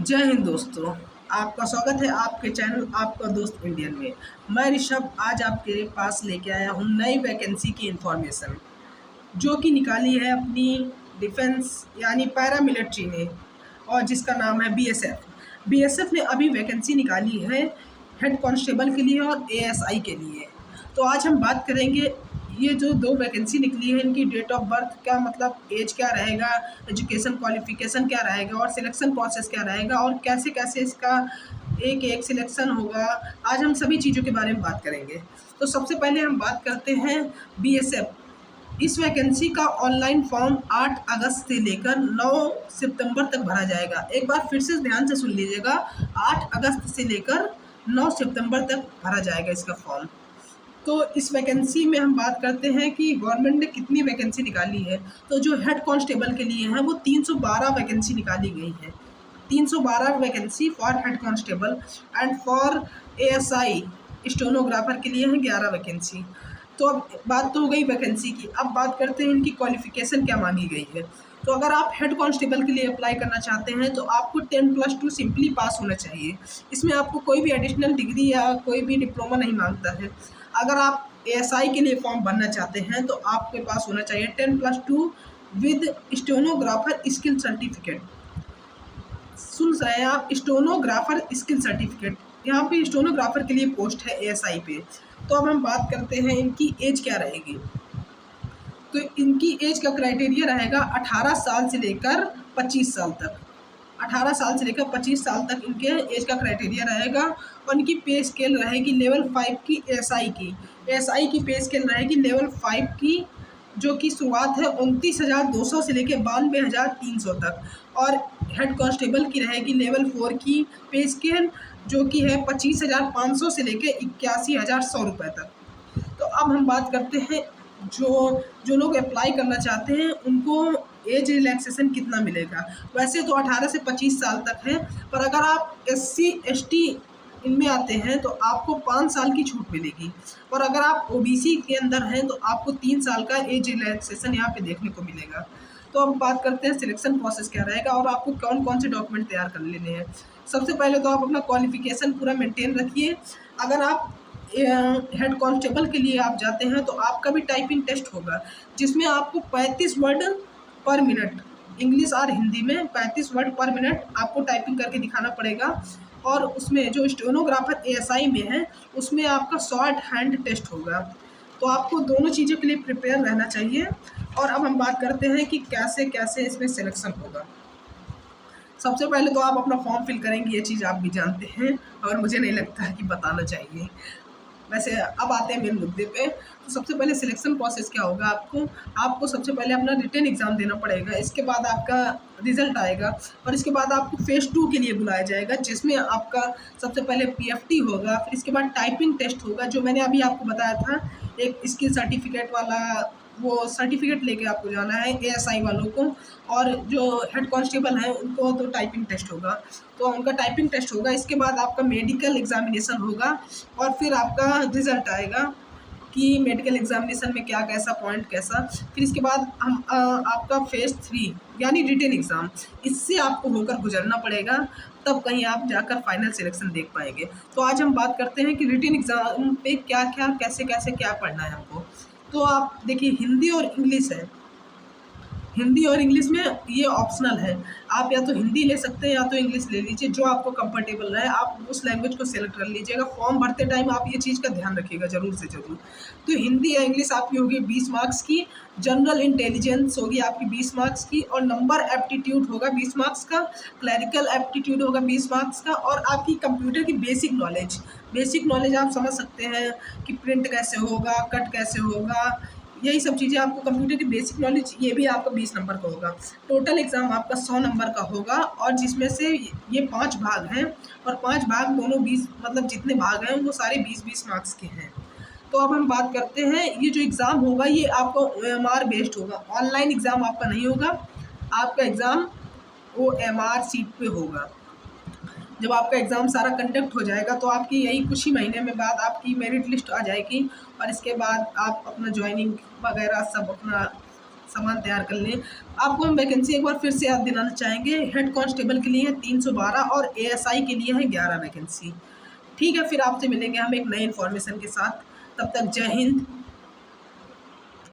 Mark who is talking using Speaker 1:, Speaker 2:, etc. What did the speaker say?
Speaker 1: जय हिंद दोस्तों। आपका स्वागत है आपके चैनल आपका दोस्त इंडियन में। मैं ऋषभ आज आपके पास लेके आया हूँ नई वैकेंसी की इन्फॉर्मेशन जो कि निकाली है अपनी डिफेंस यानी पैरामिलिट्री ने, और जिसका नाम है बीएसएफ। बीएसएफ ने अभी वैकेंसी निकाली है हेड कांस्टेबल के लिए और एएसआई के लिए। तो आज हम बात करेंगे ये जो दो वैकेंसी निकली है इनकी डेट ऑफ बर्थ क्या, मतलब एज क्या रहेगा, एजुकेशन क्वालिफिकेशन क्या रहेगा और सिलेक्शन प्रोसेस क्या रहेगा और कैसे कैसे इसका एक एक सिलेक्शन होगा। आज हम सभी चीज़ों के बारे में बात करेंगे। तो सबसे पहले हम बात करते हैं बीएसएफ। इस वैकेंसी का ऑनलाइन फॉर्म 8 अगस्त से लेकर 9 सितंबर तक भरा जाएगा। एक बार फिर से ध्यान से सुन लीजिएगा, 8 अगस्त से लेकर 9 सितंबर तक भरा जाएगा इसका फॉर्म। तो इस वैकेंसी में हम बात करते हैं कि गवर्नमेंट ने कितनी वैकेंसी निकाली है। तो जो हेड कांस्टेबल के लिए है वो 312 वैकेंसी निकाली गई है। 312 vacancy for head constable and for ASI stenographer के लिए है 11 वैकेंसी। तो अब बात तो हो गई वैकेंसी की, अब बात करते हैं इनकी क्वालिफिकेशन क्या मांगी गई है। तो अगर आप हेड कांस्टेबल के लिए अप्लाई करना चाहते हैं तो आपको 10+2 सिंपली पास होना चाहिए। इसमें आपको कोई भी एडिशनल डिग्री या कोई भी डिप्लोमा नहीं मांगता है। अगर आप एएसआई के लिए फॉर्म भरना चाहते हैं तो आपके पास होना चाहिए 10+2 विद स्टेनोग्राफर स्किल सर्टिफिकेट। सुन रहे हैं आप, स्टेनोग्राफर स्किल सर्टिफिकेट। यहाँ पे स्टेनोग्राफर के लिए पोस्ट है एएसआई पे। तो अब हम बात करते हैं इनकी एज क्या रहेगी। तो इनकी एज का क्राइटेरिया रहेगा 18 साल से लेकर 25 साल तक। 18 साल से लेकर 25 साल तक इनके एज का क्राइटेरिया रहेगा। और इनकी पे स्केल रहेगी लेवल 5 की एएसआई की पे स्केल रहेगी लेवल 5 की, जो कि शुरुआत है 29,200 से लेकर 92,300 तक। और हेड कांस्टेबल की रहेगी लेवल 4 की पे स्केल, जो कि है 25,500 से लेकर 81,100 रुपये तक। तो अब हम बात करते हैं जो लोग अप्लाई करना चाहते हैं उनको एज रिलैक्सेशन कितना मिलेगा। वैसे तो 18 से 25 साल तक है, पर अगर आप SC ST इनमें आते हैं तो आपको 5 साल की छूट मिलेगी। और अगर आप OBC के अंदर हैं तो आपको 3 साल का एज रिलैक्सेशन यहाँ पे देखने को मिलेगा। तो अब बात करते हैं सिलेक्शन प्रोसेस क्या रहेगा और आपको कौन कौन से डॉक्यूमेंट तैयार कर लेने हैं। सबसे पहले तो आप अपना क्वालिफिकेशन पूरा मेंटेन रखिए। अगर आप हेड कांस्टेबल के लिए आप जाते हैं तो आपका भी टाइपिंग टेस्ट होगा, जिसमें आपको 35 वर्ड पर मिनट इंग्लिश और हिंदी में 35 वर्ड पर मिनट आपको टाइपिंग करके दिखाना पड़ेगा। और उसमें जो स्टेनोग्राफर एएसआई में है उसमें आपका शॉर्ट हैंड टेस्ट होगा। तो आपको दोनों चीज़ों के लिए प्रिपेयर रहना चाहिए। और अब हम बात करते हैं कि कैसे कैसे इसमें सिलेक्शन होगा। सबसे पहले तो आप अपना फॉर्म फिल करेंगे, ये चीज़ आप भी जानते हैं और मुझे नहीं लगता है कि बताना चाहिए। वैसे अब आते हैं मेन मुद्दे पे। तो सबसे पहले सिलेक्शन प्रोसेस क्या होगा, आपको सबसे पहले अपना रिटन एग्ज़ाम देना पड़ेगा। इसके बाद आपका रिज़ल्ट आएगा और इसके बाद आपको फेज़ 2 के लिए बुलाया जाएगा, जिसमें आपका सबसे पहले PFT होगा, फिर इसके बाद टाइपिंग टेस्ट होगा जो मैंने अभी आपको बताया था, एक स्किल सर्टिफिकेट वाला, वो सर्टिफिकेट लेके आपको जाना है एएसआई वालों को। और जो हेड कांस्टेबल हैं उनको तो टाइपिंग टेस्ट होगा, तो उनका टाइपिंग टेस्ट होगा। इसके बाद आपका मेडिकल एग्जामिनेशन होगा और फिर आपका रिज़ल्ट आएगा कि मेडिकल एग्जामिनेशन में क्या कैसा पॉइंट कैसा। फिर इसके बाद हम आपका फेज़ 3 यानी रिटन एग्ज़ाम, इससे आपको होकर गुजरना पड़ेगा, तब कहीं आप जाकर फाइनल सिलेक्शन देख पाएंगे। तो आज हम बात करते हैं कि रिटन एग्ज़ाम पे क्या क्या कैसे कैसे क्या पढ़ना है हमको। तो आप देखिए, हिंदी और इंग्लिश है। हिंदी और इंग्लिश में ये ऑप्शनल है, आप या तो हिंदी ले सकते हैं या तो इंग्लिश ले लीजिए, जो आपको कंफर्टेबल रहे आप उस लैंग्वेज को सेलेक्ट कर लीजिएगा। फॉर्म भरते टाइम आप ये चीज़ का ध्यान रखिएगा ज़रूर से ज़रूर। तो हिंदी या इंग्लिश आपकी होगी 20 मार्क्स की, जनरल इंटेलिजेंस होगी आपकी 20 मार्क्स की, और नंबर एप्टीट्यूड होगा 20 मार्क्स का, क्लैरिकल एप्टीट्यूड होगा 20 मार्क्स का, और आपकी कंप्यूटर की बेसिक नॉलेज आप समझ सकते हैं कि प्रिंट कैसे होगा, कट कैसे होगा, यही सब चीज़ें आपको कंप्यूटर की बेसिक नॉलेज, ये भी आपका 20 नंबर का होगा। टोटल एग्ज़ाम आपका 100 नंबर का होगा, और जिसमें से ये 5 भाग हैं, और 5 भाग दोनों 20, मतलब जितने भाग हैं वो सारे 20-20 मार्क्स के हैं। तो अब हम बात करते हैं, ये जो एग्ज़ाम होगा ये आपका OMR बेस्ड होगा, ऑनलाइन एग्ज़ाम आपका नहीं होगा। आपका एग्ज़ाम OMR सीट पे होगा। जब आपका एग्ज़ाम सारा कंडक्ट हो जाएगा तो आपकी यही कुछ ही महीने में बाद आपकी मेरिट लिस्ट आ जाएगी, और इसके बाद आप अपना ज्वाइनिंग वगैरह सब अपना सामान तैयार कर लें। आपको हम वैकेंसी एक बार फिर से याद दिलाना चाहेंगे, हेड कांस्टेबल के लिए है 312 और एएसआई के लिए है 11 वैकेंसी। ठीक है, फिर आपसे मिलेंगे हम एक नई इन्फॉर्मेशन के साथ। तब तक जय हिंद,